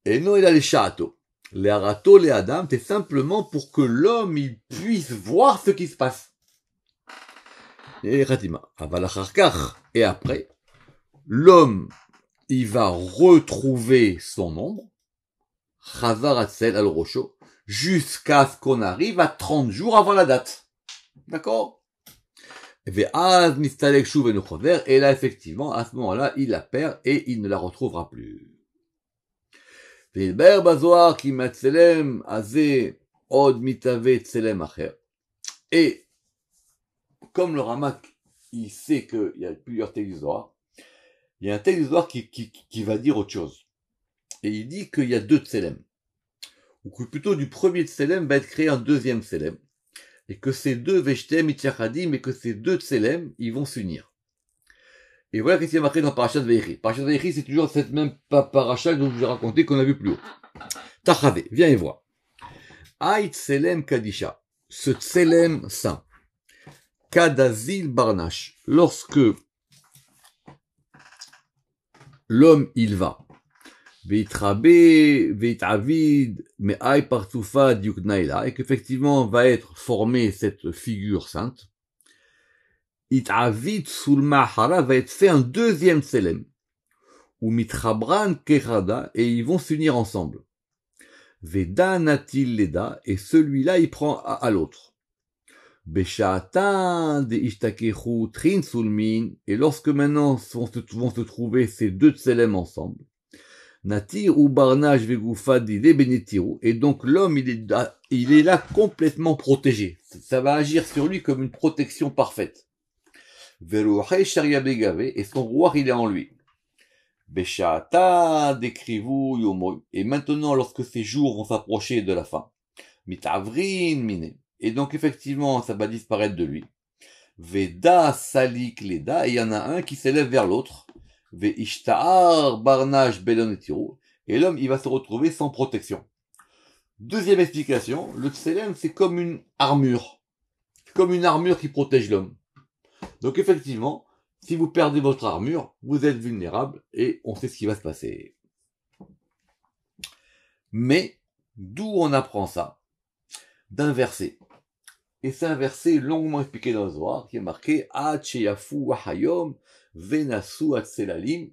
Et non, il a les châteaux. Les arato, les adam, c'est simplement pour que l'homme, il puisse voir ce qui se passe. Et Khatima, avalacharkar. Et après, l'homme, il va retrouver son ombre, chazar atzel al rocho, jusqu'à ce qu'on arrive à 30 jours avant la date. D'accord? Et là, effectivement, à ce moment-là, il la perd et il ne la retrouvera plus. Et comme le Ramak, il sait qu'il y a plusieurs textes du Zohar, il y a un texte du Zohar qui va dire autre chose. Et il dit qu'il y a deux tselem. Ou que plutôt du premier tselem va être créé un deuxième tselem. Et que ces deux veshtem itchachadim, et que ces deux tselem, ils vont s'unir. Et voilà qu'est-ce qu'il y a marqué dans Parashat Ve'echi. Parashat Ve'echi, c'est toujours cette même parashat dont je vous ai raconté qu'on a vu plus haut. Tachavé, viens et vois. Aït Tselem Kadisha, ce Tselem saint. Kadazil Barnash, lorsque l'homme il va. Veitrabe, Veitavid, Me'ai Partoufa Diuknaila, et qu'effectivement va être formée cette figure sainte. Itavid Sulmahara va être fait un deuxième Tselem. Ou Mitrabran Kechada, et ils vont s'unir ensemble. Veda Natil Leda, et celui-là il prend à l'autre. Beshatan de Ishtakehu Trin Sulmin, et lorsque maintenant vont se trouver ces deux Tselem ensemble. Natir ou Barnage Vegufa Dile Benetiru, et donc l'homme il est là complètement protégé. Ça va agir sur lui comme une protection parfaite. Veruche Sharia Begave, et son roi il est en lui. Beshata décrivou yomoy. Et maintenant, lorsque ces jours vont s'approcher de la fin, mitavrin mine. Et donc, effectivement, ça va disparaître de lui. Veda salik leda. Et il y en a un qui s'élève vers l'autre. Ve ishtaar barnage belon etiro. Et l'homme, il va se retrouver sans protection. Deuxième explication, le tselem, c'est comme une armure. comme une armure qui protège l'homme. Donc effectivement, si vous perdez votre armure, vous êtes vulnérable et on sait ce qui va se passer. Mais d'où on apprend ça? D'un verset. Et c'est un verset longuement expliqué dans le Zohar qui est marqué Ad sheyafu wahayom venasu atselalim,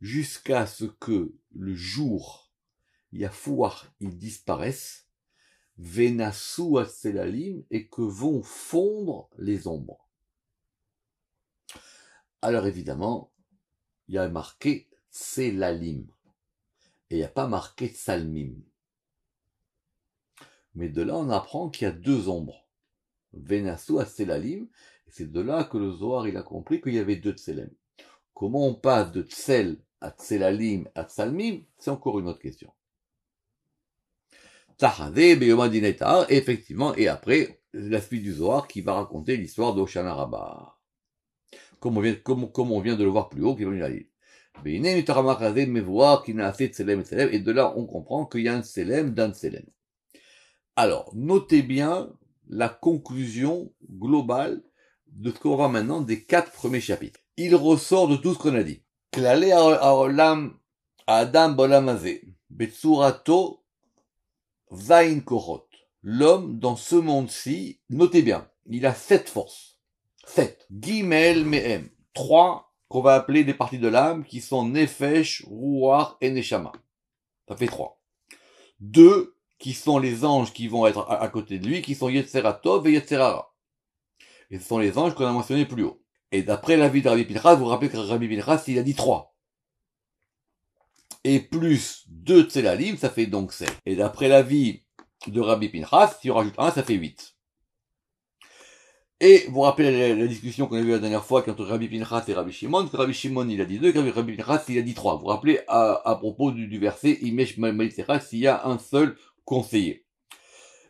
jusqu'à ce que le jour Yafouach il disparaisse, venasu atselalim, et que vont fondre les ombres. Alors évidemment, il y a marqué tselalim et il n'y a pas marqué tsalmim. Mais de là on apprend qu'il y a deux ombres. Venasu atselalim, et c'est de là que le Zohar il a compris qu'il y avait deux tselem. Comment on passe de tsel à tselalim à tsalmim, c'est encore une autre question. Tahadeh beyoma dinetar, effectivement, et après, la suite du Zohar qui va raconter l'histoire d'Hoshana Rabbah. Comme on vient de le voir plus haut, qui est venu la lire. Et de là, on comprend qu'il y a un tselem d'un tselem. Alors, notez bien la conclusion globale de ce qu'on va voir maintenant des 4 premiers chapitres. Il ressort de tout ce qu'on a dit. Klale haolam adam bolam hazeh betsurato vain kohot. L'homme dans ce monde-ci, notez bien, il a 7 forces. 7. Gimel mehem. 3 qu'on va appeler des parties de l'âme qui sont nefesh, ruach et neshama. Ça fait 3. 2 qui sont les anges qui vont être à côté de lui, qui sont Yetzeratov et Yetzerara. Et ce sont les anges qu'on a mentionnés plus haut. Et d'après l'avis de Rabbi Pinchas, vous vous rappelez que Rabbi Pinchas, il a dit 3. Et plus 2 Tselalim, ça fait donc 7. Et d'après l'avis de Rabbi Pinchas, si on rajoute 1, ça fait 8. Et vous vous rappelez la discussion qu'on a vue la dernière fois entre Rabbi Pinchas et Rabbi Shimon, que Rabbi Shimon il a dit 2, que Rabbi Pinchas il a dit 3. Vous vous rappelez à propos du verset Imesh Malitzecha, s'il y a un seul conseiller.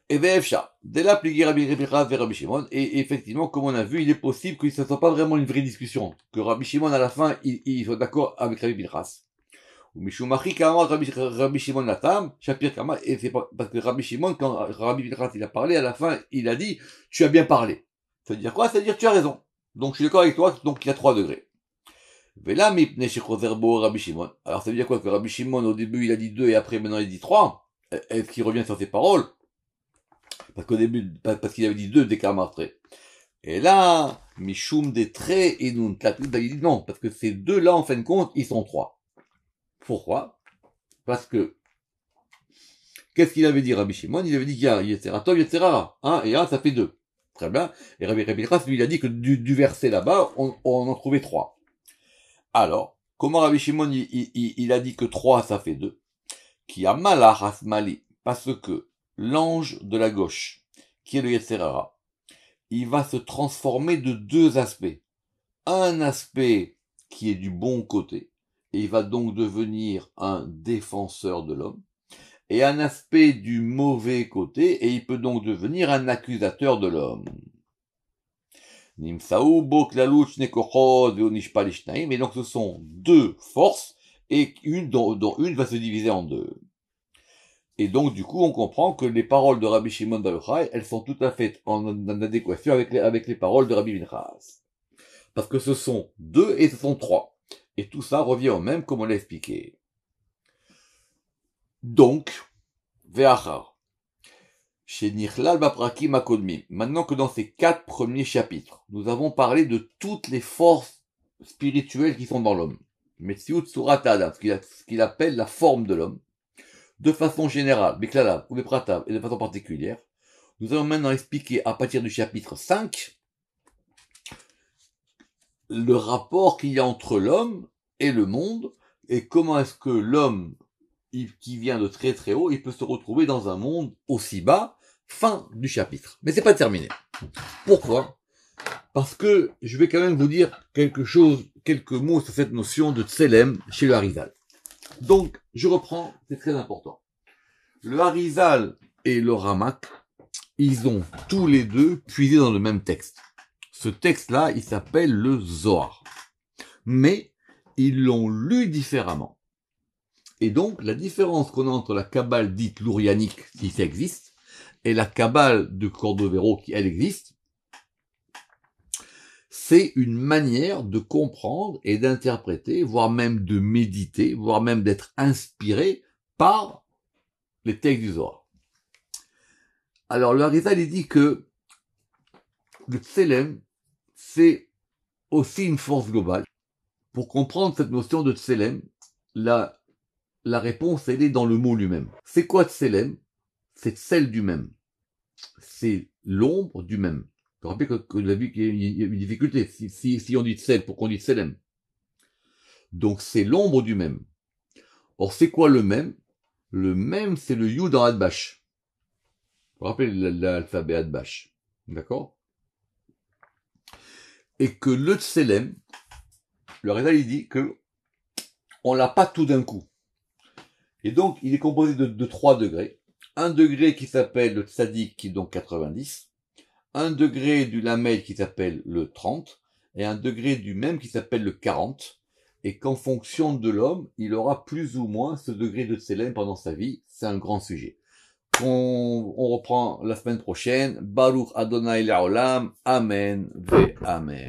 Et VFcha, dès là, plié Rabbi Pinchas vers Rabbi Shimon, et effectivement, comme on a vu, il est possible que ce ne soit pas vraiment une vraie discussion, que Rabbi Shimon à la fin, il soit d'accord avec Rabbi Pinchas. Ou Mishumachi Kama Rabbi Shimon Latam, Shapir Kama, et c'est parce que Rabbi Shimon, quand Rabbi Pinchas il a parlé, à la fin, il a dit, tu as bien parlé. Ça veut dire quoi? Ça veut dire tu as raison. Donc je suis d'accord avec toi, donc il y a 3 degrés. Vela mipne shechoserbo Rabbi Shimon. Alors ça veut dire quoi? Que Rabbi Shimon, au début, il a dit 2 et après, maintenant, il dit 3. Est-ce qu'il revient sur ses paroles? Parce qu'au début, parce qu'il avait dit 2 des Kamatré. Et là, Mishum des traits et nous, il dit non, parce que ces 2 là, en fin de compte, ils sont 3. Pourquoi? Parce que, qu'est-ce qu'il avait dit Rabbi Shimon? Il avait dit qu'il y a Yetzeratov, Yetzerara. 1 et 1, ça fait 2. Très bien. Et Rabbi Pinchas, lui, il a dit que du verset là-bas, on en trouvait 3. Alors, comment Rabbi Shimon, il a dit que 3, ça fait 2? Qui a malach asmali. Parce que l'ange de la gauche, qui est le Yetzerara, il va se transformer de 2 aspects. Un aspect qui est du bon côté, et il va donc devenir un défenseur de l'homme, et un aspect du mauvais côté, et il peut donc devenir un accusateur de l'homme. Et donc ce sont 2 forces, et dont une va se diviser en 2. Et donc, du coup, on comprend que les paroles de Rabbi Shimon Bar Yochai, elles sont tout à fait en adéquation avec les paroles de Rabbi Pinchas. Parce que ce sont 2 et ce sont 3. Et tout ça revient au même, comme on l'a expliqué. Donc, Ve'achar. Chez Nichlal Baprakim Akodmim. Maintenant que dans ces 4 premiers chapitres, nous avons parlé de toutes les forces spirituelles qui sont dans l'homme. Metziut Surat Adam, ce qu'il appelle la forme de l'homme. De façon générale, Beklalav ou Bepratav, et de façon particulière, nous allons maintenant expliquer à partir du chapitre 5 le rapport qu'il y a entre l'homme et le monde, et comment est-ce que l'homme, qui vient de très très haut, il peut se retrouver dans un monde aussi bas, fin du chapitre. Mais c'est pas terminé. Pourquoi? Parce que je vais quand même vous dire quelques mots sur cette notion de Tselem chez le Harizal. Donc, je reprends, c'est très important. Le Harizal et le Ramak, ils ont tous les 2 puisé dans le même texte. Ce texte-là, il s'appelle le Zohar. Mais, ils l'ont lu différemment. Et donc, la différence qu'on a entre la Kabbale dite lourianique, si ça existe, et la Kabbale de Cordovero, qui elle existe, c'est une manière de comprendre et d'interpréter, voire même de méditer, voire même d'être inspiré par les textes du Zohar. Alors le Harizal, il dit que le Tselem, c'est aussi une force globale. Pour comprendre cette notion de Tselem, la réponse, elle est dans le mot lui-même. C'est quoi Tselem? C'est celle du même. C'est l'ombre du même. Vous vous rappelez que la vie, qu'il y a une difficulté. Si on dit Tsel, pourquoi on dit Tselem? Donc c'est l'ombre du même. Or, c'est quoi le même? Le même, c'est le Yud dans Adbash. Vous vous rappelez l'alphabet Adbash. D'accord? Et que le Tselem, le Harizal, il dit que on l'a pas tout d'un coup. Et donc, il est composé de 3 degrés. Un degré qui s'appelle le Tzadik, qui est donc 90. Un degré du Lamed qui s'appelle le 30. Et un degré du même qui s'appelle le 40. Et qu'en fonction de l'homme, il aura plus ou moins ce degré de Tselem pendant sa vie. C'est un grand sujet. On reprend la semaine prochaine. Baruch Adonai Le'olam. Amen ve Amen.